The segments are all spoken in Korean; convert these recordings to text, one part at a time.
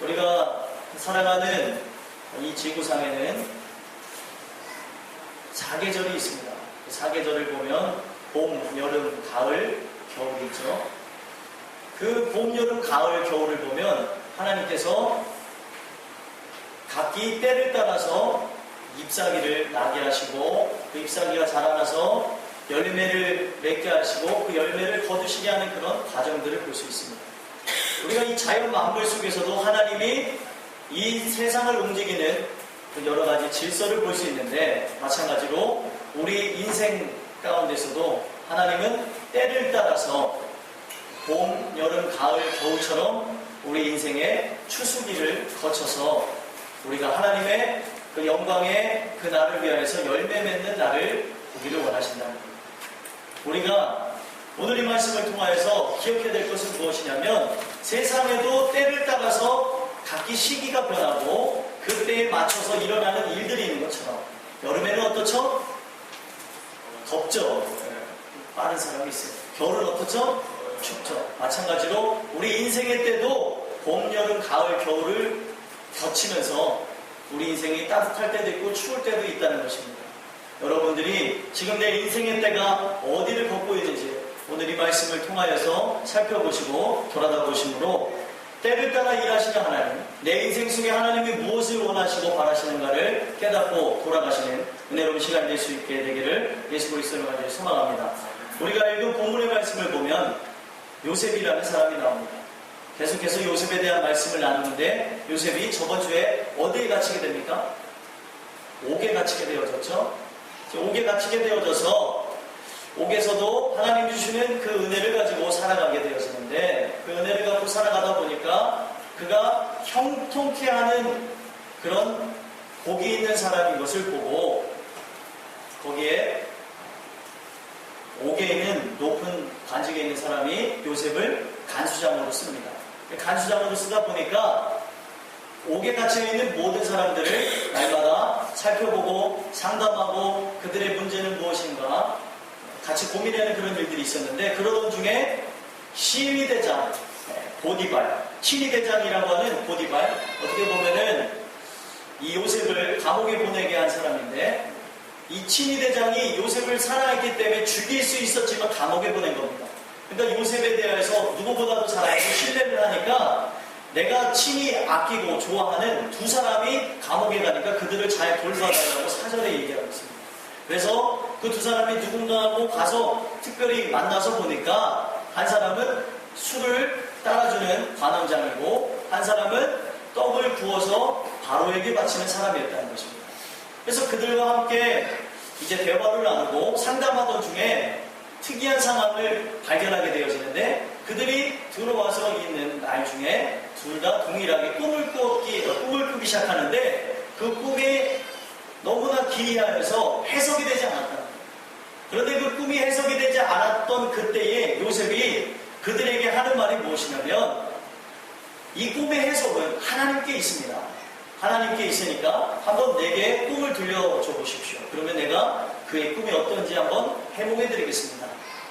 우리가 살아가는 이 지구상에는 사계절이 있습니다. 그 사계절을 보면 봄, 여름, 가을, 겨울이 있죠. 그 봄, 여름, 가을, 겨울을 보면 하나님께서 각기 때를 따라서 잎사귀를 나게 하시고 그 잎사귀가 자라나서 열매를 맺게 하시고 그 열매를 거두시게 하는 그런 과정들을 볼 수 있습니다. 우리가 이 자연 만물 속에서도 하나님이 이 세상을 움직이는 그 여러 가지 질서를 볼 수 있는데, 마찬가지로 우리 인생 가운데서도 하나님은 때를 따라서 봄, 여름, 가을, 겨울처럼 우리 인생의 추수기를 거쳐서 우리가 하나님의 그 영광의 그 날을 위하여서 열매 맺는 날을 보기를 원하신다는 겁니다. 우리가 오늘 이 말씀을 통하여서 기억해야 될 것은 무엇이냐면, 세상에도 때를 따라서 각기 시기가 변하고 그 때에 맞춰서 일어나는 일들이 있는 것처럼, 여름에는 어떻죠? 덥죠. 빠른 사람이 있어요. 겨울은 어떻죠? 춥죠. 마찬가지로 우리 인생의 때도 봄, 여름, 가을, 겨울을 겹치면서 우리 인생이 따뜻할 때도 있고 추울 때도 있다는 것입니다. 여러분들이 지금 내 인생의 때가 어디를 걷고 있는지 오늘 이 말씀을 통하여서 살펴보시고 돌아다 보심으로 때를 따라 일하시는 하나님, 내 인생 속에 하나님이 무엇을 원하시고 바라시는가를 깨닫고 돌아가시는 은혜로운 시간이 될 수 있게 되기를 예수 그리스도의 이름으로 소망합니다. 우리가 읽은 본문의 말씀을 보면 요셉이라는 사람이 나옵니다. 계속해서 요셉에 대한 말씀을 나누는데, 요셉이 저번 주에 어디에 갇히게 됩니까? 옥에 갇히게 되어졌죠. 옥에 갇히게 되어져서 옥에서도 하나님 주시는 그 은혜를 가지고 살아가게 되어지는데, 그 은혜를 가지고 살아가다 보니까 그가 형통케 하는 그런 복이 있는 사람인 것을 보고, 거기에 옥에 있는 높은 관직에 있는 사람이 요셉을 간수장으로 씁니다. 간수장으로 쓰다 보니까 옥에 갇혀있는 모든 사람들을 날마다 살펴보고 상담하고 그들의 문제는 무엇인가 같이 고민하는 그런 일들이 있었는데, 그러던 중에 시위대장 보디발, 친위대장이라고 하는 보디발, 어떻게 보면은 이 요셉을 감옥에 보내게 한 사람인데, 이 친위대장이 요셉을 사랑했기 때문에 죽일 수 있었지만 감옥에 보낸 겁니다. 그러니까 요셉에 대해서 누구보다도 잘 알고 신뢰를 하니까 내가 친히 아끼고 좋아하는 두 사람이 감옥에 가니까 그들을 잘 돌봐달라고 사절에 얘기하고 있습니다. 그래서 그 두 사람이 누군가하고 가서 특별히 만나서 보니까 한 사람은 술을 따라주는 관원장이고 한 사람은 떡을 구워서 바로에게 바치는 사람이었다는 것입니다. 그래서 그들과 함께 이제 대화를 나누고 상담하던 중에 특이한 상황을 발견하게 되어지는데, 그들이 들어와서 있는 날 중에 둘 다 동일하게 꿈을 꾸기 시작하는데, 그 꿈이 너무나 기이하여서 해석이 되지 않았다. 그런데 그 꿈이 해석이 되지 않았던 그때에 요셉이 그들에게 하는 말이 무엇이냐면, 이 꿈의 해석은 하나님께 있습니다. 하나님께 있으니까 한번 내게 꿈을 들려줘 보십시오. 그러면 내가 그의 꿈이 어떤지 한번 해몽해 드리겠습니다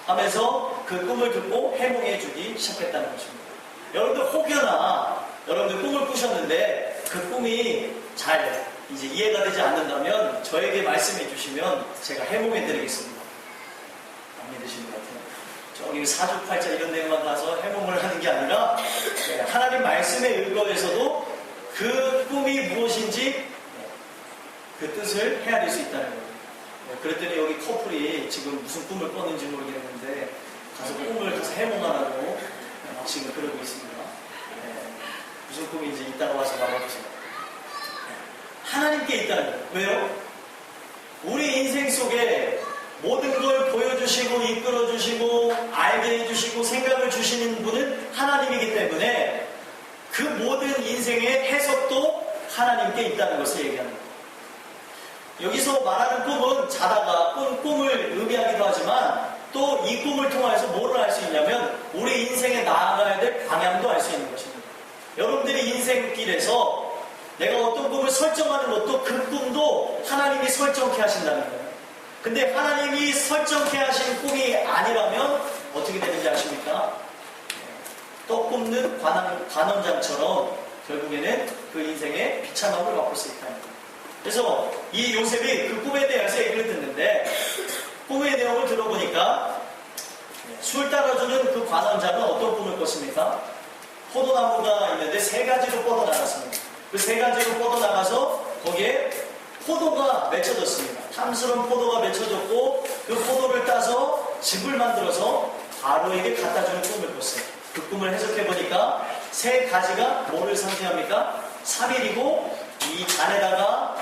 하면서 그 꿈을 듣고 해몽해 주기 시작했다는 것입니다. 여러분들 혹여나 여러분들 꿈을 꾸셨는데 그 꿈이 잘 이제 이해가 되지 않는다면 저에게 말씀해 주시면 제가 해몽해 드리겠습니다. 안 믿으시는 것 같아요. 저기 사주팔자 이런 데만 가서 해몽을 하는 게 아니라 하나님 말씀에 의거해서도 그 꿈이 무엇인지 그 뜻을 헤아릴 수 있다는 거예요. 그랬더니 여기 커플이 지금 무슨 꿈을 꿨는지 모르겠는데 가서 꿈을 가서 해몽하라고 지금 그러고 있습니다. 무슨 꿈인지 이따가 와서 말해주세요. 하나님께 있다는 거예요. 왜요? 우리 인생 속에 모든 걸 보여주시고 이끌어주시고 알게 해주시고 생각을 주시는 분은 하나님이기 때문에 그 모든 인생의 해석도 하나님께 있다는 것을 얘기하는 거예요. 여기서 말하는 꿈은 자다가 꿈을 의미하기도 하지만 또 이 꿈을 통해서 뭐를 알 수 있냐면 우리 인생에 나아가야 될 방향도 알 수 있는 것입니다. 여러분들이 인생길에서 내가 어떤 꿈을 설정하는 것도 그 꿈도 하나님이 설정케 하신다는 거예요. 근데 하나님이 설정케 하신 꿈이 아니라면 어떻게 되는지 아십니까? 떡 굽는 관원장처럼 결국에는 그 인생의 비참함을 맛볼 수 있다는 거예요. 그래서 이 요셉이 그 꿈에 대해서 얘기를 듣는데 꿈의 내용을 들어보니까 술 따라주는 그 관원자는 어떤 꿈을 꿨습니까? 포도나무가 있는데 세 가지로 뻗어나갔습니다. 그 세 가지로 뻗어나가서 거기에 포도가 맺혀졌습니다. 탐스러운 포도가 맺혀졌고 그 포도를 따서 즙을 만들어서 바로에게 갖다주는 꿈을 꿨어요. 그 꿈을 해석해보니까 세 가지가 뭐를 상징합니까? 3일이고 이 잔에다가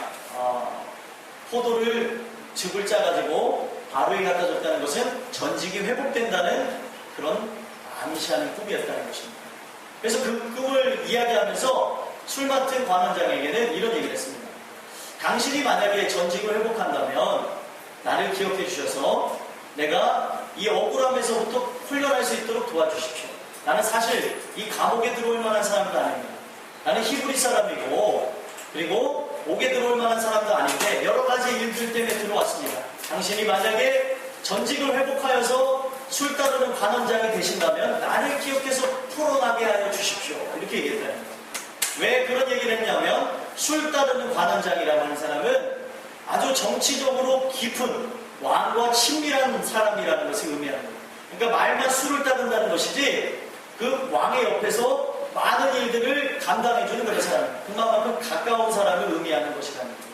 포도를 즙을 짜가지고 바로에게 갖다줬다는 것은 전직이 회복된다는 그런 암시하는 꿈이었다는 것입니다. 그래서 그 꿈을 이야기하면서 술 맡은 관원장에게는 이런 얘기를 했습니다. 당신이 만약에 전직을 회복한다면 나를 기억해 주셔서 내가 이 억울함에서부터 훈련할 수 있도록 도와주십시오. 나는 사실 이 감옥에 들어올 만한 사람도 아닙니다. 나는 히브리 사람이고 그리고 옥에 들어올 만한 사람도 아닌데 여러 가지 일들 때문에 들어왔습니다. 당신이 만약에 전직을 회복하여서 술 따르는 관원장이 되신다면 나를 기억해서 풀어나게 하여 주십시오. 이렇게 얘기했다는 거예요. 왜 그런 얘기를 했냐면 술 따르는 관원장이라고 하는 사람은 아주 정치적으로 깊은 왕과 친밀한 사람이라는 것을 의미하는 거예요. 그러니까 말만 술을 따른다는 것이지 그 왕의 옆에서 많은 일들을 감당해주는 그런 사람, 그만큼 가까운 사람을 의미하는 것이라는 거예요.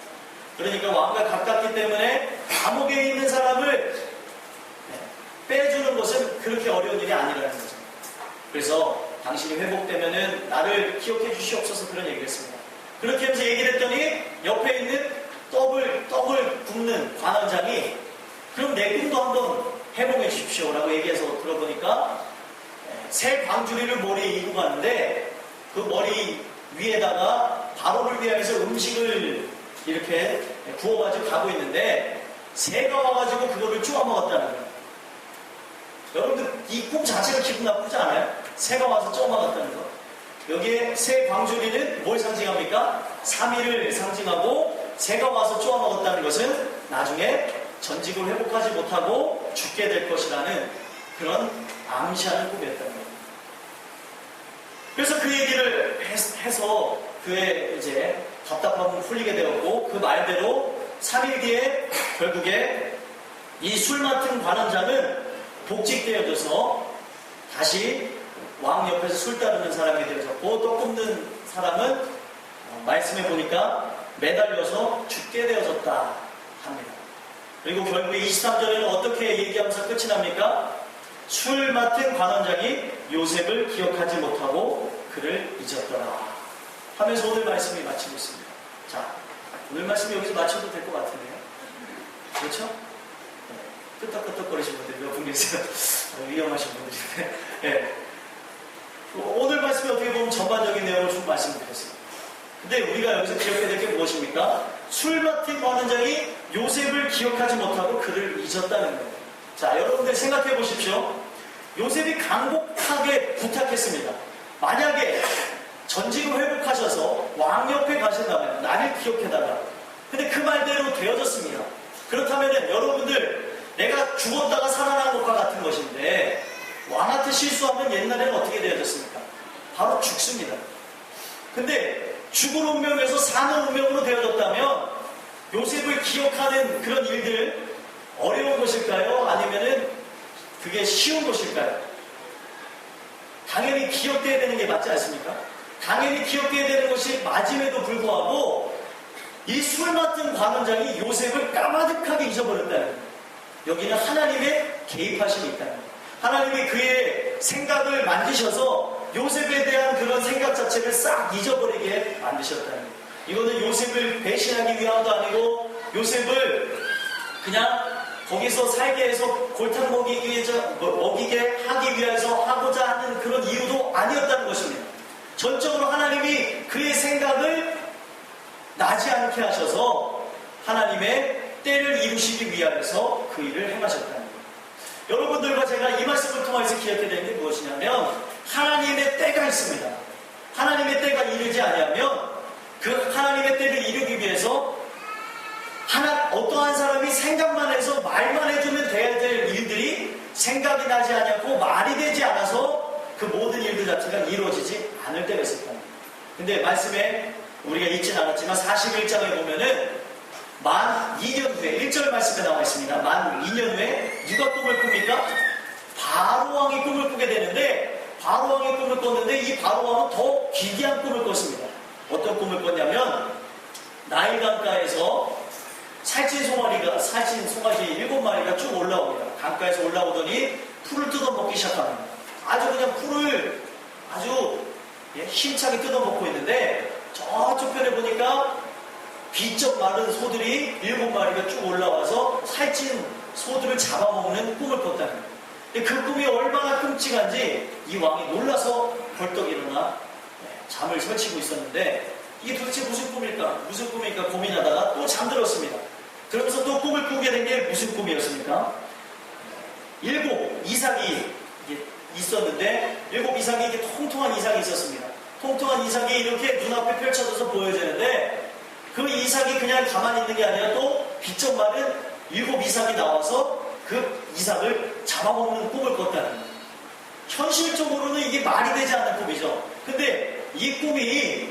그러니까 왕과 가깝기 때문에 감옥에 있는 사람을 빼주는 것은 그렇게 어려운 일이 아니라는 거죠. 그래서 당신이 회복되면은 나를 기억해 주시옵소서 그런 얘기를 했습니다. 그렇게 하면서 얘기를 했더니 옆에 있는 떡을 굽는 관원장이 그럼 내 꿈도 한번 해보게 해주십시오라고 얘기해서 들어보니까 새 광주리를 머리에 이고 가는데 그 머리 위에다가 바로를 위하여서 음식을 이렇게 구워가지고 가고 있는데 새가 와가지고 그거를 쪼아 먹었다는 거예요. 여러분들 이 꿈 자체가 기분 나쁘지 않아요? 새가 와서 쪼아 먹었다는 거. 여기에 새 광주리는 뭘 상징합니까? 3일을 상징하고 새가 와서 쪼아 먹었다는 것은 나중에 전직을 회복하지 못하고 죽게 될 것이라는 그런 암시하는 꿈이었다는 거예요. 그래서 그 얘기를 해서 그의 이제 답답함을 풀리게 되었고 그 말대로 3일 뒤에 결국에 이 술 맡은 관원장은 복직되어져서 다시 왕 옆에서 술 따르는 사람이 되어졌고 떡 굽는 사람은 말씀해 보니까 매달려서 죽게 되어졌다 합니다. 그리고 결국에 23절에는 어떻게 얘기하면서 끝이 납니까? 술 맡은 관원장이 요셉을 기억하지 못하고 그를 잊었더라 하면서 오늘 말씀이 마치고 있습니다. 자, 오늘 말씀이 여기서 마쳐도 될 것 같은데요. 그렇죠? 끄떡끄떡거리신 분들이 몇 분 계세요. 위험하신 분들인데. 네. 오늘 말씀이 어떻게 보면 전반적인 내용을 좀 말씀드렸어요. 근데 우리가 여기서 기억해야 될 게 무엇입니까? 술 맡은 관원장이 요셉을 기억하지 못하고 그를 잊었다는 거예요. 자, 여러분들 생각해 보십시오. 요셉이 간곡하게 부탁했습니다. 만약에 전직을 회복하셔서 왕 옆에 가신다면 나를 기억해달라. 근데 그 말대로 되어졌습니다. 그렇다면 여러분들 내가 죽었다가 살아난 것과 같은 것인데 왕한테 실수하면 옛날에는 어떻게 되어졌습니까? 바로 죽습니다. 근데 죽을 운명에서 사는 운명으로 되어졌다면 요셉을 기억하는 그런 일들 어려운 것일까요? 아니면은 그게 쉬운 것일까요? 당연히 기억돼야 되는 게 맞지 않습니까? 당연히 기억돼야 되는 것이 맞음에도 불구하고 이 술 맡은 관원장이 요셉을 까마득하게 잊어버렸다는 거예요. 여기는 하나님의 개입하심이 있다는 거예요. 하나님이 그의 생각을 만드셔서 요셉에 대한 그런 생각 자체를 싹 잊어버리게 만드셨다는 거예요. 이거는 요셉을 배신하기 위함도 아니고 요셉을 그냥 거기서 살게 해서 골탕 먹이게 하기 위해서 하고자 하는 그런 이유도 아니었다는 것입니다. 전적으로 하나님이 그의 생각을 나지 않게 하셔서 하나님의 때를 이루시기 위하여서 그 일을 행하셨다는 거예요. 여러분들과 제가 이 말씀을 통해서 기억해야 되는 게 무엇이냐면 하나님의 때가 있습니다. 하나님의 때가 이르지 않으면 그 하나님의 때를 이루기 위해서 어떠한 사람이 생각만 해서 말만 해주면 돼야 될 일들이 생각이 나지 않았고 말이 되지 않아서 그 모든 일들 자체가 이루어지지 않을 때가 있었다는 거예요. 근데 말씀에 우리가 읽진 않았지만 41장에 보면은 만 2년 후에 1절 말씀에 나와 있습니다. 만 2년 후에 누가 꿈을 꿉니까? 바로왕이 꿈을 꾸게 되는데 바로왕이 꿈을 꿨는데 이 바로왕은 더 기괴한 꿈을 꿨습니다. 어떤 꿈을 꿨냐면 나일강가에서 살찐 송아지 7마리가 쭉 올라옵니다. 강가에서 올라오더니 풀을 뜯어먹기 시작합니다. 아주 그냥 풀을 아주 힘차게 뜯어먹고 있는데 저쪽 편에 보니까 비쩍 마른 소들이 7마리가 쭉 올라와서 살찐 소들을 잡아먹는 꿈을 꿨다는 거예요. 근데 그 꿈이 얼마나 끔찍한지 이 왕이 놀라서 벌떡 일어나 잠을 설치고 있었는데 이게 도대체 무슨 꿈일까 고민하다가 또 잠들었습니다. 그러면서 또 꿈을 꾸게 된 게 무슨 꿈이었습니까? 7 이삭이 있었는데 7 이삭이 이게 통통한 이삭이 있었습니다. 통통한 이삭이 이렇게 눈앞에 펼쳐져서 보여지는데 그 이삭이 그냥 가만히 있는 게 아니라 또 비쩍 마른 7 이삭이 나와서 그 이삭을 잡아먹는 꿈을 꿨다는 거예요. 현실적으로는 이게 말이 되지 않는 꿈이죠. 근데 이 꿈이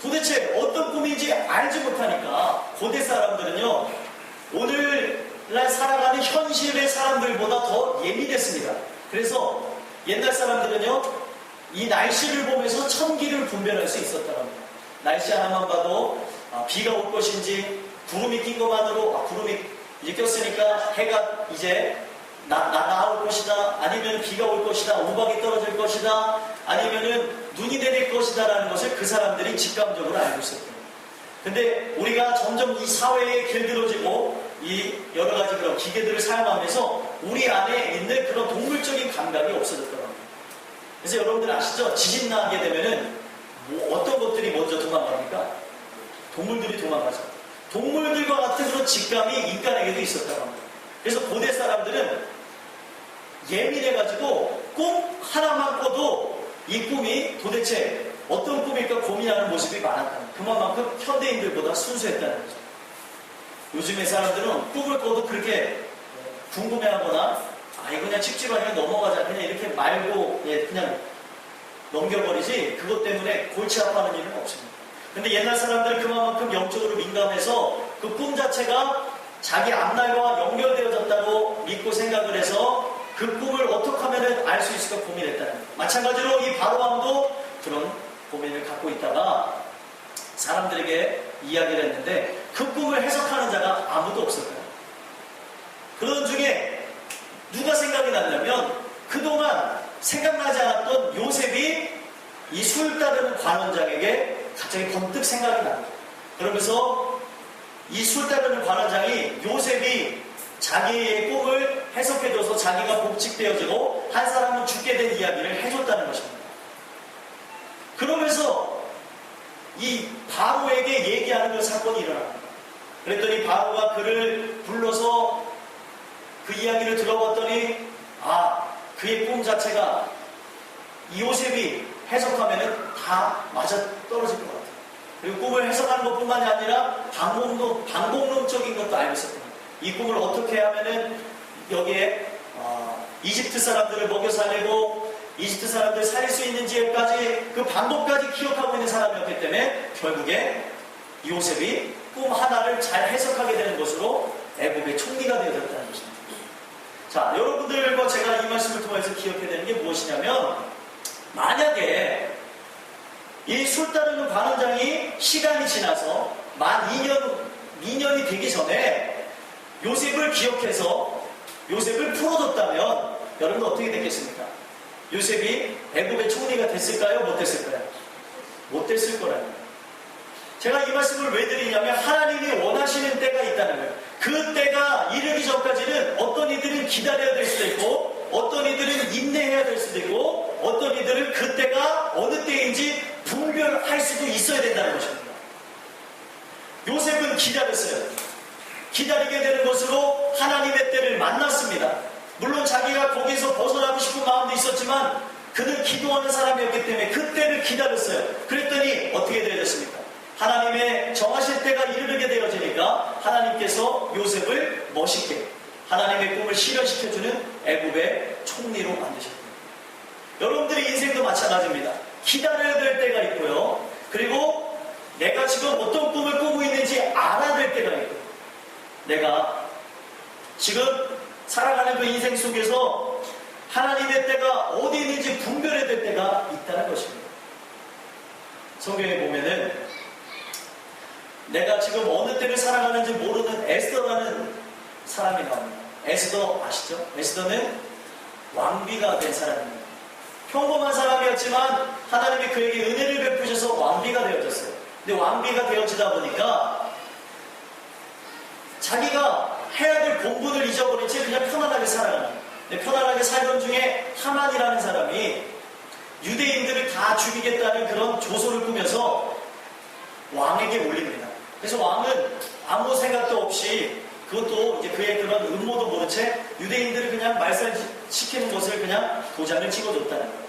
도대체 어떤 꿈인지 알지 못하니까 고대 사람들은요, 오늘날 살아가는 현실의 사람들보다 더 예민했습니다. 그래서 옛날 사람들은요, 이 날씨를 보면서 천기를 분별할 수 있었다고 합니다. 날씨 하나만 봐도 비가 올 것인지 구름이 낀 것만으로 구름이 이제 꼈으니까 해가 이제 나올 것이다, 아니면 비가 올 것이다, 우박이 떨어질 것이다, 아니면은 눈이 내릴 것이다 라는 것을 그 사람들이 직감적으로 알고 있었대요. 근데 우리가 점점 이 사회에 길들어지고 이 여러 가지 그런 기계들을 사용하면서 우리 안에 있는 그런 동물적인 감각이 없어졌더라고요. 그래서 여러분들 아시죠? 지진 나게 되면은 어떤 것들이 먼저 도망갑니까? 동물들이 도망가죠. 동물들과 같은 그런 직감이 인간에게도 있었다고 합니다. 그래서 고대 사람들은 예민해가지고 꿈 하나만 꿔도 이 꿈이 도대체 어떤 꿈일까 고민하는 모습이 많았다는, 그만큼 현대인들보다 순수했다는 거죠. 요즘의 사람들은 꿈을 꿔도 그렇게 궁금해하거나 이거 그냥 찝찝하니까 넘어가자, 그냥 이렇게 말고 그냥 넘겨버리지, 그것 때문에 골치 아파하는 일은 없습니다. 근데 옛날 사람들은 그만큼 영적으로 민감해서 그 꿈 자체가 자기 앞날과 연결되어졌다고 믿고 생각을 해서 그 꿈을 어떻게 하면 알 수 있을까 고민했다는 거예요. 마찬가지로 이 바로왕도 그런 고민을 갖고 있다가 사람들에게 이야기를 했는데 그 꿈을 해석하는 자가 아무도 없었어요. 그런 중에 누가 생각이 났냐면 그동안 생각나지 않았던 요셉이 이 술 따르는 관원장에게 갑자기 번뜩 생각이 납니다. 그러면서 이 술 따르는 관원장이 요셉이 자기의 꿈을 해석해줘서 자기가 복직되어지고 한 사람은 죽게 된 이야기를 해줬다는 것입니다. 그러면서 이 바로에게 얘기하는 그 사건이 일어납니다. 그랬더니 바로가 그를 불러서 그 이야기를 들어봤더니 그의 꿈 자체가 이 요셉이 해석하면 다 맞아 떨어질 것 같아요. 그리고 꿈을 해석하는 것뿐만이 아니라 방법론적인 것도 알고 있었거든요. 이 꿈을 어떻게 하면은 여기에 이집트 사람들을 먹여 살리고 이집트 사람들을 살릴 수 있는지까지 그 방법까지 기억하고 있는 사람이었기 때문에 결국에 요셉이 꿈 하나를 잘 해석하게 되는 것으로 애굽의 총리가 되어졌다는 것입니다. 자, 여러분들과 제가 이 말씀을 통해서 기억해야 되는 게 무엇이냐면, 만약에 이 술 따르는 관원장이 시간이 지나서 만 2년이 되기 전에 요셉을 기억해서 요셉을 풀어줬다면 여러분 어떻게 됐겠습니까? 요셉이 애굽의 총리가 됐을까요? 못 됐을까요? 못 됐을 거라는 거예요. 제가 이 말씀을 왜 드리냐면 하나님이 원하시는 때가 있다는 거예요. 그 때가 이르기 전까지는 어떤 이들은 기다려야 될 수도 있고 어떤 이들은 인내해야 될 수도 있고 어떤 이들은 그 때가 어느 때인지 분별할 수도 있어야 된다는 것입니다. 요셉은 기다렸어요. 기다리게 되는 것으로 하나님의 때를 만났습니다. 물론 자기가 거기서 벗어나고 싶은 마음도 있었지만 그는 기도하는 사람이었기 때문에 그 때를 기다렸어요. 그랬더니 어떻게 되어졌습니까? 하나님의 정하실 때가 이르게 되어지니까 하나님께서 요셉을 멋있게 하나님의 꿈을 실현시켜주는 애굽의 총리로 만드셨습니다. 여러분들의 인생도 마찬가지입니다. 기다려야 될 때가 있고요. 그리고 내가 지금 어떤 꿈을 꾸고 있는지 알아야 될 때가 있고, 내가 지금 살아가는 그 인생 속에서 하나님의 때가 어디 있는지 분별해야 될 때가 있다는 것입니다. 성경에 보면은 내가 지금 어느 때를 살아가는지 모르는 에스더라는 사람이 나옵니다. 에스더 아시죠? 에스더는 왕비가 된 사람입니다. 평범한 사람이었지만 하나님이 그에게 은혜를 베푸셔서 왕비가 되어졌어요. 근데 왕비가 되어지다 보니까 자기가 해야 될 본분을 잊어버린 채 그냥 편안하게 살아가는 거예요. 근데 편안하게 살던 중에 하만이라는 사람이 유대인들을 다 죽이겠다는 그런 조소를 꾸며서 왕에게 올립니다. 그래서 왕은 아무 생각도 없이, 그것도 이제 그의 그런 음모도 모른 채 유대인들을 그냥 말살시키는 것을 그냥 도장을 찍어줬다는 거예요.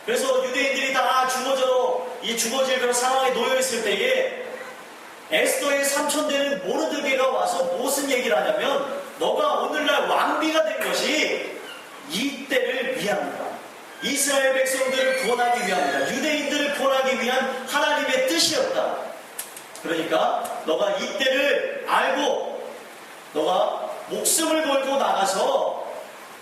그래서 유대인들이 다 죽어질 그런 상황에 놓여있을 때에 에스더의 삼촌되는 모르드게가 와서 무슨 얘기를 하냐면, 너가 오늘날 왕비가 된 것이 이 때를 위함이다. 이스라엘 백성들을 구원하기 위함이다. 유대인들을 구원하기 위한 하나님의 뜻이었다. 그러니까 너가 이 때를 알고 너가 목숨을 걸고 나가서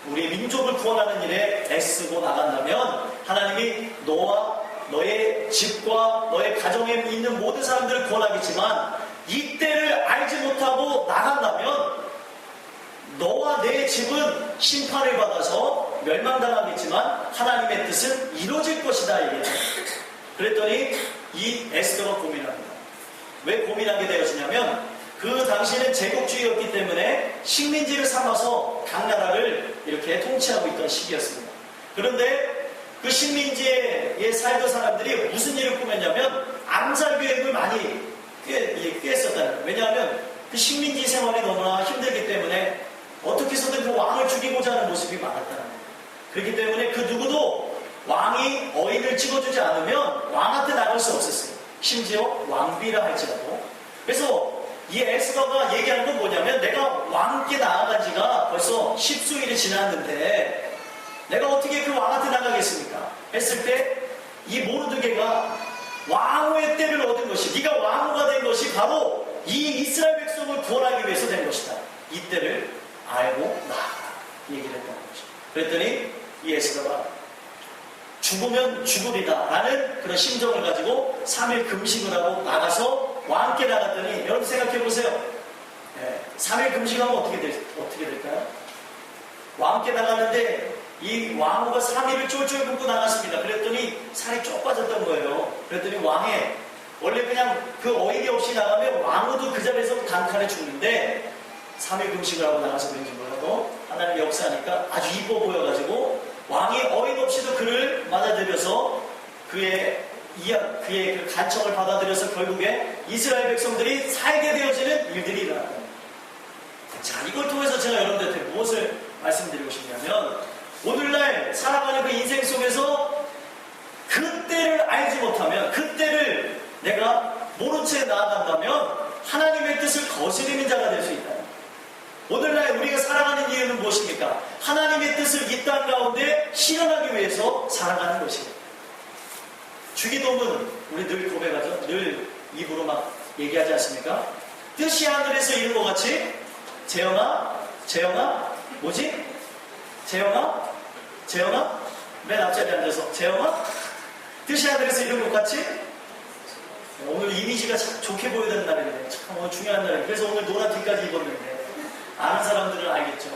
우리 민족을 구원하는 일에 애쓰고 나간다면 하나님이 너와 너의 집과 너의 가정에 있는 모든 사람들을 구원하겠지만, 이 때를 알지 못하고 나간다면 너와 내 집은 심판을 받아서 멸망당하겠지만 하나님의 뜻은 이루어질 것이다 얘기했죠. 그랬더니 이 에스더가 고민합니다. 왜 고민하게 되었냐면 그 당시에는 제국주의였기 때문에 식민지를 삼아서 각 나라를 이렇게 통치하고 있던 시기였습니다. 그런데 그 식민지에 살던 사람들이 무슨 일을 꾸몄냐면 암살 계획을 많이 꿰었었다는 거예요. 왜냐하면 그 식민지 생활이 너무나 힘들기 때문에 어떻게 해서든 그 왕을 죽이고자 하는 모습이 많았다는 거예요. 그렇기 때문에 그 누구도 왕이 어인을 찍어주지 않으면 왕한테 나갈 수 없었어요. 심지어 왕비라 할지라도. 그래서 이 에스더가 얘기하는 건 뭐냐면, 내가 왕께 나아간 지가 벌써 10수일이 지났는데 내가 어떻게 그 왕한테 나가겠습니까? 했을 때 이 모르드게가 왕후의 때를 얻은 것이, 네가 왕후가 된 것이 바로 이 이스라엘 백성을 구원하기 위해서 된 것이다. 이 때를 알고 나아가라 얘기를 했다는 것이죠. 그랬더니 이 에스더가 죽으면 죽으리다 라는 그런 심정을 가지고 3일 금식을 하고 나가서 왕께 나갔더니, 여러분 생각해 보세요. 3일 금식하면 어떻게 될까요? 왕께 나갔는데 이 왕후가 3일을 쫄쫄 굶고 나갔습니다. 그랬더니 살이 쪽 빠졌던 거예요. 그랬더니 왕에, 원래 그냥 그 어인이 없이 나가면 왕후도 그 자리에서 단칼에 죽는데 3일 금식을 하고 나가서 그런지 몰라도 하나님의 역사하니까 아주 이뻐 보여가지고 왕이 어인 없이도 그를 맞아들여서 그의 그 간청을 받아들여서 결국에 이스라엘 백성들이 살게 되어지는 일들이 일어났다. 자, 이걸 통해서 제가 여러분들한테 무엇을 말씀드리고 싶냐면, 오늘날 살아가는 그 인생 속에서 그때를 알지 못하면, 그때를 내가 모른 채 나아간다면 하나님의 뜻을 거스르는 자가 될 수 있다. 오늘날 우리가 살아가는 이유는 무엇입니까? 하나님의 뜻을 이 땅 가운데 실현하기 위해서 살아가는 것입니다. 주기도문 우리 늘 고백하죠. 늘 입으로 막 얘기하지 않습니까? 뜻이 하늘에서 이룬 것 같이, 재영아 뭐지? 재영아 맨 앞자리에 앉아서, 재영아 뜻이 하늘에서 이룬 것 같이. 오늘 이미지가 참 좋게 보여야 되는 날인데 참 오늘 중요한 날이에요. 그래서 오늘 노란 티까지 입었는데, 아는 사람들은 알겠죠.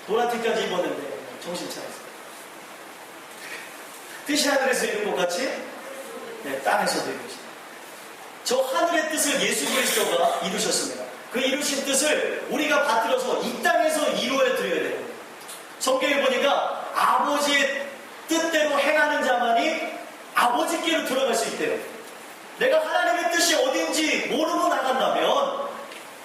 노란 티까지 입었는데 정신 차렸어요. 뜻이 하늘에서 이룬 것 같이 땅에서도 이루어진다. 저 하늘의 뜻을 예수 그리스도가 이루셨습니다. 그 이루신 뜻을 우리가 받들어서 이 땅에서 이루어 드려야 돼요. 성경에 보니까 아버지의 뜻대로 행하는 자만이 아버지께로 들어갈 수 있대요. 내가 하나님의 뜻이 어딘지 모르고 나간다면,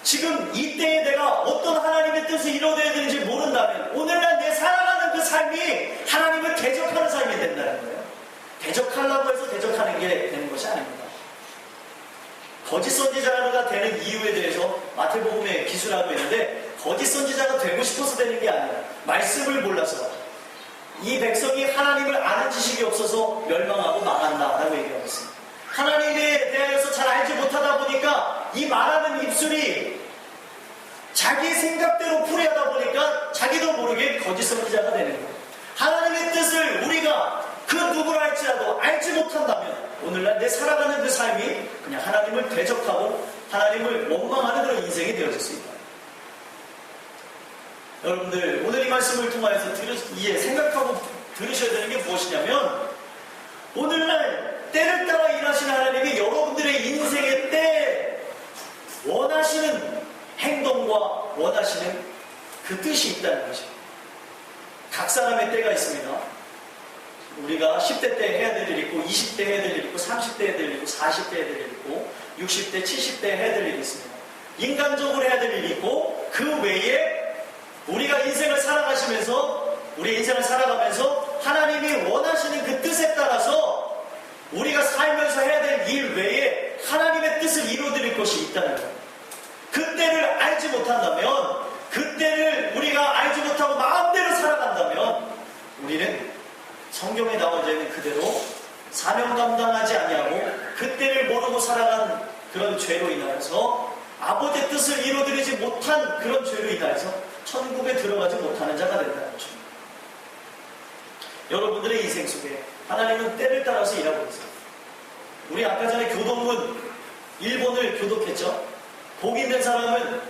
지금 이때에 내가 어떤 하나님의 뜻을 이루어야 되는지 모른다면 오늘날 내 살아가는 그 삶이 하나님을 대적하는 삶이 된다는 거예요. 대적하려고 해서 대적하는 게 되는 것이 아닙니다. 거짓 선지자가 되는 이유에 대해서 마태복음에 기술하고 있는데, 거짓 선지자가 되고 싶어서 되는 게 아니라 말씀을 몰라서, 이 백성이 하나님을 아는 지식이 없어서 멸망하고 망한다라고 얘기하고 있습니다. 하나님에 대하여서 잘 알지 못하다 보니까 이 말하는 입술이 자기 생각대로 풀이하다 보니까 자기도 모르게 거짓 선지자가 되는 거예요. 하나님의 뜻을 우리가 그 누구를 할지라도 알지 못한다면 오늘날 내 살아가는 그 삶이 그냥 하나님을 대적하고 하나님을 원망하는 그런 인생이 되어질 수 있다. 여러분들 오늘 이 말씀을 통하여서 생각하고 들으셔야 되는 게 무엇이냐면 오늘날 때를 따라 일하시는 하나님이 여러분들의 인생의 때에 원하시는 행동과 원하시는 그 뜻이 있다는 것입니다. 각 사람의 때가 있습니다. 우리가 10대 때 해야 될 일 있고 20대 해야 될 일 있고 30대 해야 될 일 있고 40대 해야 될 일 있고 60대 70대 해야 될 일이 있습니다. 인간적으로 해야 될 일이 있고 그 외에 우리가 인생을 살아가시면서 우리 인생을 살아가면서 하나님이 원하시는 그 뜻에 따라서 우리가 살면서 해야 될 일 외에 하나님의 뜻을 이루어드릴 것이 있다는 거예요. 그때를 알지 못한다면 그때를 우리가 알지 못하고 마음대로 살아간다면 우리는 성경에 나와져 있는 그대로 사명 감당하지 아니하고 그때를 모르고 살아간 그런 죄로 인하여서 아버지의 뜻을 이루어드리지 못한 그런 죄로 인하여서 천국에 들어가지 못하는 자가 된다는 것입니다. 여러분들의 인생 속에 하나님은 때를 따라서 일하고 있어요. 우리 아까 전에 교동문 일본을 교독했죠. 복 있는 사람은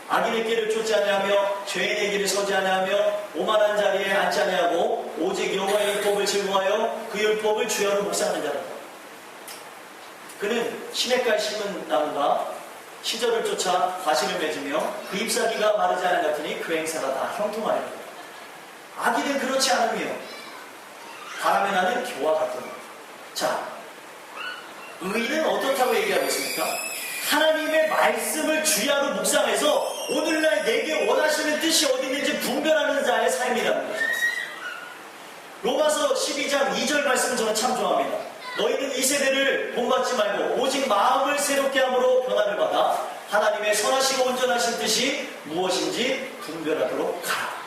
악인의 길을 쫓지 아니하며 죄인의 길을 서지 아니하며 오만한 자리에 앉지 아니하고 오직 여호와의 율법을 즐거워하여 그 율법을 주야로 묵상하는 자라다. 그는 시냇가에 심은 나무가 시절을 쫓아 과실을 맺으며 그 잎사귀가 마르지 않은 같으니 그 행사가 다 형통하리라. 악인은 그렇지 않으며 바람에 나는 겨와 같더라. 자, 의인은 어떻다고 얘기하고 있습니까? 하나님의 말씀을 주야로 묵상해서 오늘날 내게 원하시는 뜻이 어디 있는지 분별하는 자의 삶이라는 거죠. 로마서 12장 2절 말씀은 저는 참 좋아합니다. 너희는 이 세대를 본받지 말고 오직 마음을 새롭게 함으로 변화를 받아 하나님의 선하시고 온전하신 뜻이 무엇인지 분별하도록 가라.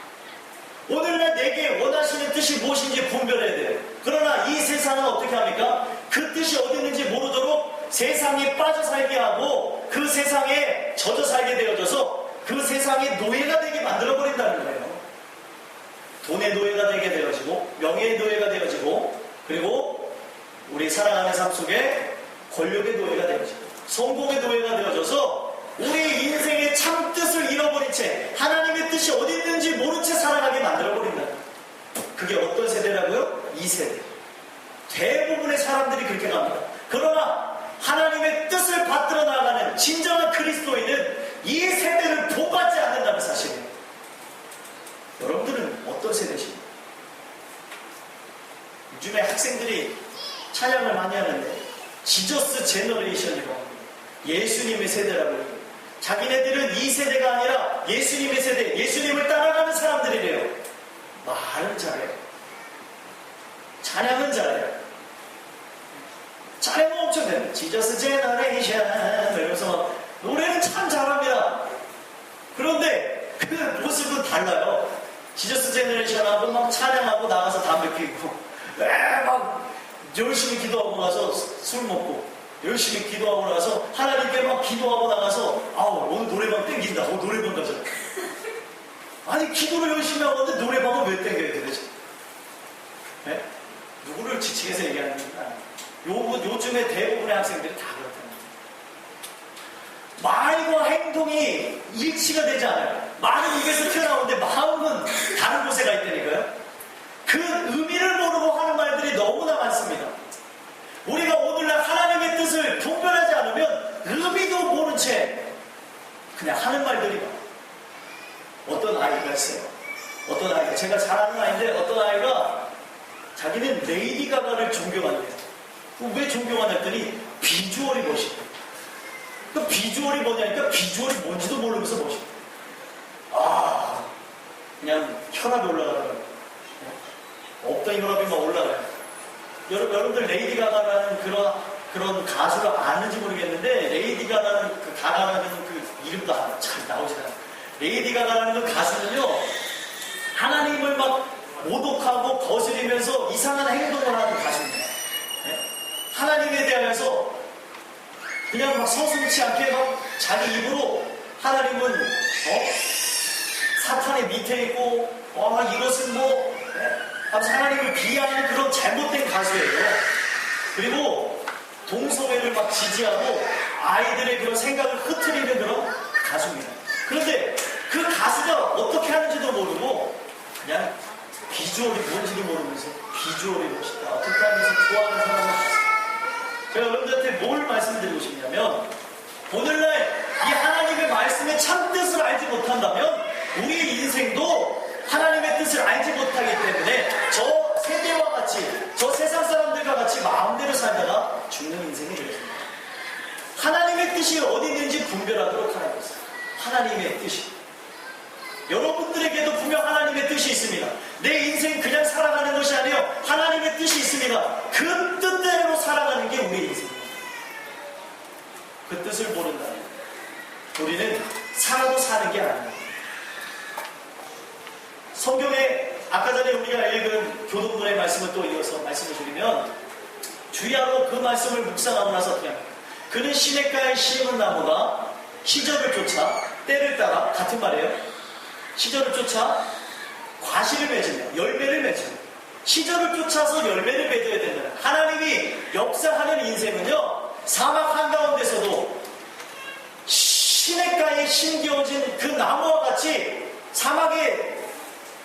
오늘날 내게 원하시는 뜻이 무엇인지 분별해야 돼요. 그러나 이 세상은 어떻게 합니까? 그 뜻이 어디 있는지 모르도록 세상에 빠져 살게 하고 그 세상에 젖어 살게 되어져서 그 세상의 노예가 되게 만들어버린다는 거예요. 돈의 노예가 되게 되어지고 명예의 노예가 되어지고 그리고 우리 살아가는 삶 속에 권력의 노예가 되어지고 성공의 노예가 되어져서 우리 인생의 참 뜻을 잃어버린 채 하나님의 뜻이 어디 있는지 모른 채 살아가게 만들어버린다. 그게 어떤 세대라고요? 이 세대. 대부분의 사람들이 그렇게 갑니다. 그러나 하나님의 뜻을 받들어 나가는 진정한 그리스도인은 이 세대를 본받지 않는다는 사실이에요. 여러분들은 어떤 세대십니까? 요즘에 학생들이 찬양을 많이 하는데 지저스 제너레이션이라고 합니다. 예수님의 세대라고 해요. 자기네들은 이 세대가 아니라 예수님의 세대, 예수님을 따라가는 사람들이래요. 말은 잘해요. 찬양은 잘해요. 찬양은 엄청 돼요. 지저스 제너레이션 이러면서 노래는 참 잘합니다. 그런데 그 모습은 달라요. 지저스 제너레이션하고 막 찬양하고 나가서 담배 피우고 막 열심히 기도하고 나서 술 먹고 열심히 기도하고 나서 하나님께 막 기도하고 나가서 오늘 노래방 땡긴다. 노래방 가자. 아니 기도를 열심히 하고 있는데 노래방은 왜 땡겨야 돼 도대체? 네? 누구를 지칭해서 얘기하는 게 아니에요. 요즘에 대부분의 학생들이 다 그렇다는 거예요. 말과 행동이 일치가 되지 않아요. 말은 입에서 튀어나오는데 마음은 다른 곳에 가 있다니까요. 그 의미를 모르고 하는 말들이 너무나 많습니다. 우리가 오늘날 하나님의 뜻을 분별하지 않으면 의미도 모른 채 그냥 하는 말들이 많아요. 어떤 아이가 있어요. 어떤 아이가, 제가 잘 아는 아이인데 어떤 아이가 자기는 레이디 가가를 존경한대요. 왜 존경하냐 했더니 비주얼이 멋있대. 그 비주얼이 뭐냐니까 비주얼이 뭔지도 모르면서 멋있대. 그냥 혈압이 올라가더라고요. 없던 혈압이 막 올라가요. 여러분들 레이디 가가라는 그런 가수를 아는지 모르겠는데 레이디 가가라는 그 가가라는 그 이름도 잘 나오지 않아요. 레이디 가가라는 그 가수는요 하나님을 막 모독하고 거스리면서 이상한 행동을 하는 가수입니다. 네? 하나님에 대하여서 그냥 막 서슴지 않게 막 자기 입으로 하나님은 사탄의 밑에 있고 이것은 뭐 하나님을 비하하는 그런 잘못된 가수예요. 그리고 동성애를 막 지지하고 아이들의 그런 생각을 흐트리는 그런 가수입니다. 그런데 그 가수가 어떻게 하는지도 모르고 그냥 비주얼이 뭔지도 모르면서 비주얼이 멋있다 어떻게 하면서 좋아하는 사람을 봤어요. 제가 여러분들한테 뭘 말씀드리고 싶냐면 오늘날 이 하나님의 말씀의 참 뜻을 알지 못한다면 우리의 인생도 하나님의 뜻을 알지 못하기 때문에 저 세대와 같이 저 세상 사람들과 같이 마음대로 살다가 죽는 인생이 되겠습니다. 하나님의 뜻이 어디 있는지 분별하도록 하는 것입니다. 하나님의 뜻이 여러분들에게도 분명 하나님의 뜻이 있습니다. 내 인생 그냥 살아가는 것이 아니에요. 하나님의 뜻이 있습니다. 그 뜻대로 살아가는 게 우리의 인생입니다. 그 뜻을 모른다면 우리는 살아도 사는 게 아니에요. 성경에 아까 전에 우리가 읽은 교동문의 말씀을 또 이어서 말씀을 드리면 주야로 그 말씀을 묵상하고 나서 어떻게 합니까? 그는 시냇가에 심은 나무가 시절을 쫓아 때를 따라 같은 말이에요. 시절을 쫓아 과실을 맺으며 열매를 맺으며 시절을 쫓아서 열매를 맺어야 된다. 하나님이 역사하는 인생은요 사막 한가운데서도 시냇가에 심겨진 그 나무와 같이 사막에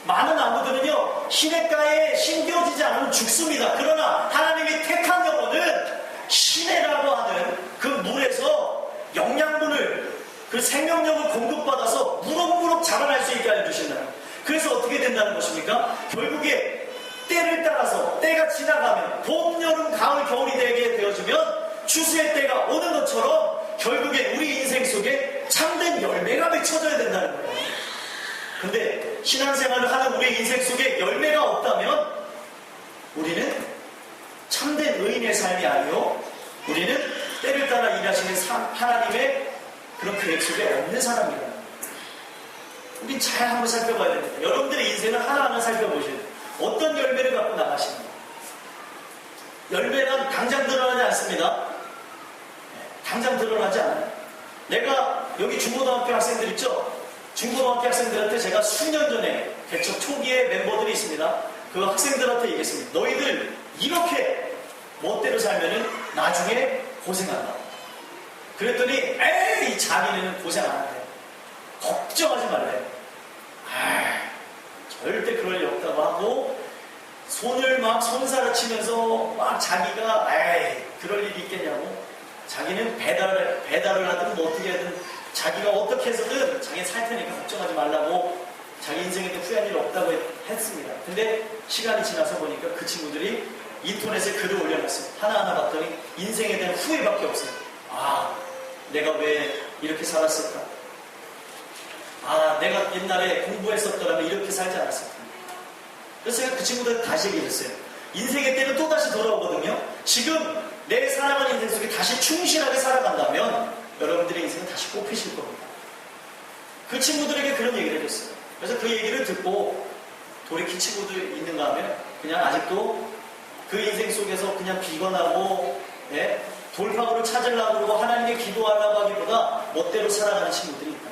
많은 나무들은요 시냇가에 심겨지지 않으면 죽습니다. 그러나 하나님이 택한 영혼은 시내라고 하는 그 물에서 영양분을 그 생명력을 공급받아서 무럭무럭 자라날 수 있게 해주신다는 거예요. 그래서 어떻게 된다는 것입니까? 결국에 때를 따라서 때가 지나가면 봄, 여름, 가을, 겨울이 되게 되어지면 추수의 때가 오는 것처럼 결국에 우리 인생 속에 참된 열매가 맺혀져야 된다는 거예요. 근데 신앙생활을 하는 우리 인생 속에 열매가 없다면 우리는 참된 의인의 삶이 아니요 우리는 때를 따라 일하시는 하나님의 그런 계획 속에 없는 사람이다. 우린 잘 한번 살펴봐야 됩니다. 여러분들의 인생을 하나하나 살펴보셔야 돼요. 어떤 열매를 갖고 나가시는가. 열매는 당장 드러나지 않습니다. 당장 드러나지 않아요. 내가 여기 중고등학교 학생들 있죠? 중고등학교 학생들한테 제가 수년 전에 개척 초기에 멤버들이 있습니다. 그 학생들한테 얘기했습니다. 너희들 이렇게 멋대로 살면은 나중에 고생한다. 그랬더니 에이 자기는 고생 안 한대. 걱정하지 말래. 절대 그럴 리 없다고 하고 손을 막 손살을 치면서 막 자기가 에이 그럴 일이 있겠냐고 자기는 배달을 하든 뭐 어떻게 하든 자기가 어떻게 해서든 자기 살 테니까 걱정하지 말라고 자기 인생에도 후회할 일 없다고 했습니다. 근데 시간이 지나서 보니까 그 친구들이 인터넷에 글을 올려놨어요. 하나하나 봤더니 인생에 대한 후회밖에 없어요. 내가 왜 이렇게 살았을까? 내가 옛날에 공부했었더라면 이렇게 살지 않았을까? 그래서 제가 그 친구들 다시 얘기했어요. 인생의 때는 또다시 돌아오거든요. 지금 내 살아가는 인생 속에 다시 충실하게 살아간다면 여러분들의 인생은 다시 꽃피실 겁니다. 그 친구들에게 그런 얘기를 해줬어요. 그래서 그 얘기를 듣고 돌이킨 친구들 있는가 하면 그냥 아직도 그 인생 속에서 그냥 비관하고 돌파구를 찾으려고 그러고 하나님께 기도하려고 하기보다 멋대로 살아가는 친구들이 있다.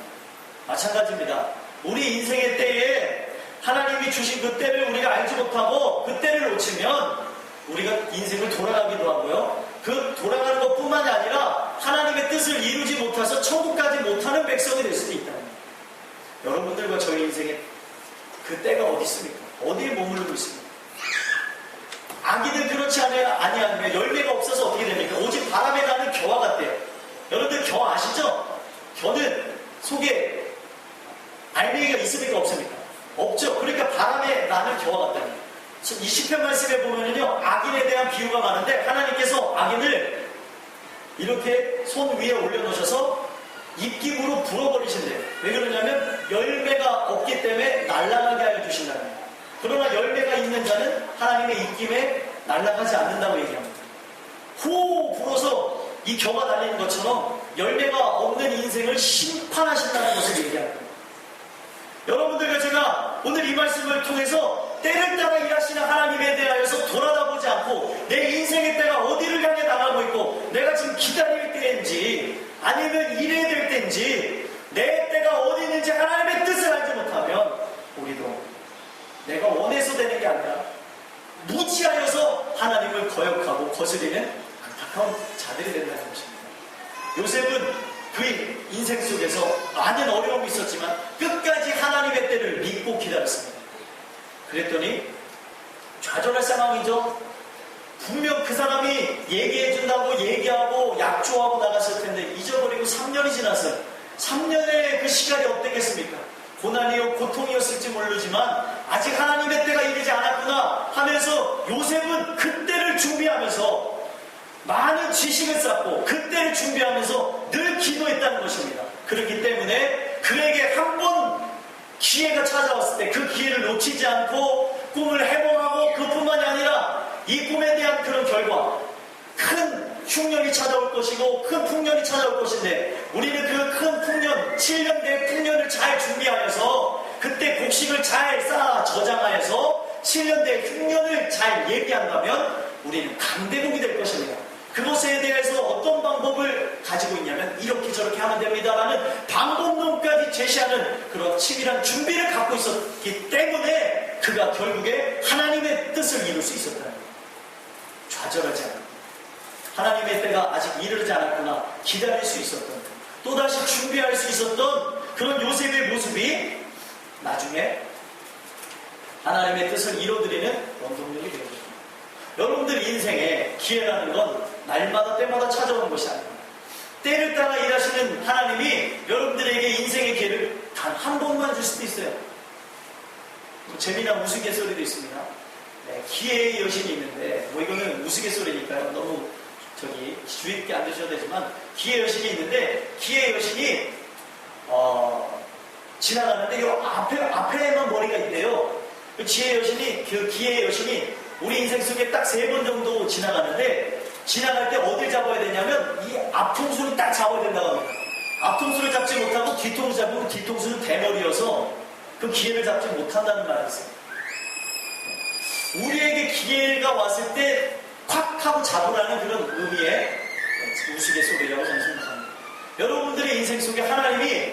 마찬가지입니다. 우리 인생의 때에 하나님이 주신 그 때를 우리가 알지 못하고 그 때를 놓치면 우리가 인생을 돌아가기도 하고요. 그 돌아가는 것뿐만이 아니라 하나님의 뜻을 이루지 못해서 천국까지 못하는 백성이 될 수도 있다. 여러분들과 저희 인생에 그 때가 어디 있습니까? 어디에 머무르고 있습니까? 아기들 그렇지 아니하면 열매가 없어서 어떻게 됩니까? 오직 바람에 나는 겨와 같대요. 여러분들 겨 아시죠? 겨는 속에 알맹이가 있습니까? 없습니까? 없죠. 그러니까 바람에 나는 겨와 같다는 거예요. 이 시편 말씀에 보면은요, 악인에 대한 비유가 많은데 하나님께서 악인을 이렇게 손 위에 올려놓으셔서 입김으로 불어버리신대요. 왜 그러냐면 열매가 없기 때문에 날아가게 하여 주신다는 거예요. 그러나 열매가 있는 자는 하나님의 입김에 날아가지 않는다고 얘기합니다. 후 불어서 이 겨가 달리는 것처럼 열매가 없는 인생을 심판하신다는 것을 얘기합니다. 여러분들과 제가 오늘 이 말씀을 통해서 때를 따라 일하시는 하나님에 대하여서 돌아다보지 않고 내 인생의 때가 어디를 향해 나가고 있고 내가 지금 기다릴 때인지 아니면 일해야 될 때인지 내 때가 어디 있는지 하나님의 뜻을 알지 못하면 우리도 내가 원해서 되는 게 아니라 무지하여서 하나님을 거역하고 거스리는 안타까운 자들이 된다는 것입니다. 요셉은 그 인생 속에서 많은 어려움이 있었지만 끝까지 하나님의 때를 믿고 기다렸습니다. 그랬더니 좌절할 상황이죠. 분명 그 사람이 얘기해준다고 얘기하고 약조하고 나갔을 텐데 잊어버리고 3년이 지났어요. 3년의 그 시간이 어땠겠습니까? 고난이요 고통이었을지 모르지만 아직 하나님의 때가 이르지 않았구나 하면서 요셉은 그때를 준비하면서 많은 지식을 쌓고 그때를 준비하면서 늘 기도했다는 것입니다. 그렇기 때문에 그에게 한 번 기회가 찾아왔을 때 그 기회를 놓치지 않고 꿈을 해몽하고 그뿐만이 아니라 이 꿈에 대한 그런 결과 큰 흉년이 찾아올 것이고 큰 풍년이 찾아올 것인데 우리는 그 큰 풍년 7년 대 풍년을 잘 준비하여서 그때 곡식을 잘 쌓아 저장하여서 7년 대 흉년을 잘 예비한다면 우리는 강대국이 될 것입니다. 그것에 대해서 어떤 방법을 가지고 있냐면 이렇게 저렇게 하면 됩니다라는 방법론까지 제시하는 그런 치밀한 준비를 갖고 있었기 때문에 그가 결국에 하나님의 뜻을 이룰 수 있었다는 거예요. 좌절하지 않고 하나님의 때가 아직 이르지 않았구나 기다릴 수 있었던 또다시 준비할 수 있었던 그런 요셉의 모습이 나중에 하나님의 뜻을 이뤄드리는 원동력이 되는 겁니다. 여러분들 인생에 기회라는 건 날마다 때마다 찾아오는 것이 아닙니다. 때를 따라 일하시는 하나님이 여러분들에게 인생의 기회를 단 한 번만 줄 수도 있어요. 재미난 우스갯소리도 있습니다. 네, 기회의 여신이 있는데 이거는 우스갯소리니까요. 너무 주의 있게 안 드셔도 되지만 기회의 여신이 있는데 기회의 여신이 지나가는데 요 앞에만 머리가 있대요. 그 기회의 여신이 우리 인생 속에 딱 3번 정도 지나가는데 지나갈 때 어딜 잡아야 되냐면 이 앞통수를 딱 잡아야 된다고 합니다. 앞통수를 잡지 못하고 뒤통수 잡으면 뒤통수는 대머리여서 그 기회를 잡지 못한다는 말이 있어요. 우리에게 기회가 왔을 때 콱 하고 잡으라는 그런 의미의 우스갯소리라고 저는 생각합니다. 여러분들의 인생 속에 하나님이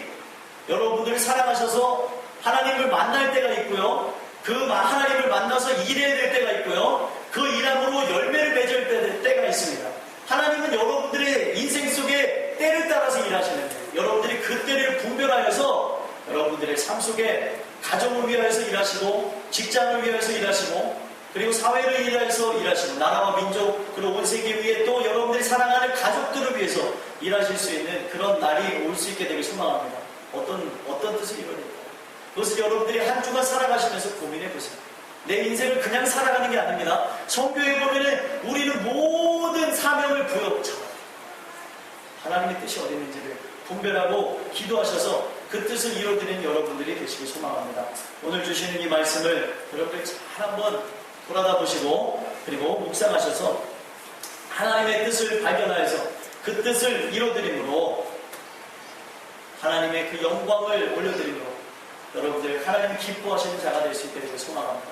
여러분들을 사랑하셔서 하나님을 만날 때가 있고요. 그 하나님을 만나서 일해야 될 때가 있고요. 그 일함으로 열매를 맺을 때가 있습니다. 하나님은 여러분들의 인생 속에 때를 따라서 일하시는데 여러분들이 그 때를 분별하여서 여러분들의 삶 속에 가정을 위하여서 일하시고 직장을 위하여서 일하시고 그리고 사회를 위하여서 일하시고 나라와 민족 그리고 온 세계 위에 또 여러분들이 사랑하는 가족들을 위해서 일하실 수 있는 그런 날이 올 수 있게 되길 소망합니다. 어떤 뜻을 이뤄낼까요? 그것을 여러분들이 한 주간 살아가시면서 고민해 보세요. 내 인생을 그냥 살아가는 게 아닙니다. 성경에 보면은 우리는 모든 사명을 부여잡아 하나님의 뜻이 어디 있는지를 분별하고 기도하셔서 그 뜻을 이뤄드리는 여러분들이 되시길 소망합니다. 오늘 주시는 이 말씀을 여러분들이 잘 한번 돌아다 보시고 그리고 묵상하셔서 하나님의 뜻을 발견하여서 그 뜻을 이뤄드림으로 하나님의 그 영광을 올려드림으로 여러분들 하나님이 기뻐하시는 자가 될 수 있게 되길 소망합니다.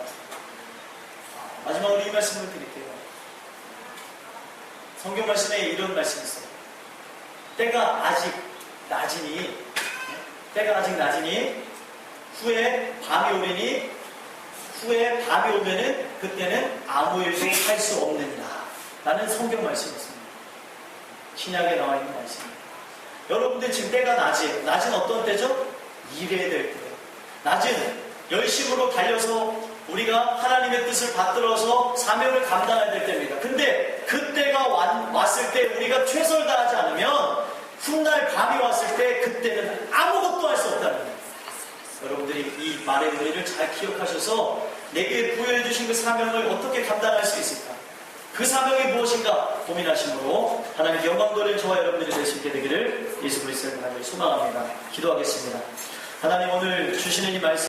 마지막으로 이 말씀을 드릴게요. 성경 말씀에 이런 말씀이 있어요. 때가 아직 낮으니 후에 밤이 오면은 그때는 아무 일도 할 수 없느니라 라는 성경 말씀이 있습니다. 신약에 나와 있는 말씀입니다. 여러분들 지금 때가 낮은 어떤 때죠? 일해야 될 때예요. 낮은 열심으로 달려서 우리가 하나님의 뜻을 받들어서 사명을 감당해야 될 때입니다. 근데 그때가 왔을 때 우리가 최선을 다하지 않으면 훗날 밤이 왔을 때 그때는 아무것도 할 수 없다는 거예요. 여러분들이 이 말의 의미를 잘 기억하셔서 내게 부여해 주신 그 사명을 어떻게 감당할 수 있을까? 그 사명이 무엇인가 고민하심으로 하나님께 영광 돌리는 저와 여러분들이 될 수 있게 되기를 예수 그리스도의 이름으로 소망합니다. 기도하겠습니다. 하나님 오늘 주시는 이 말씀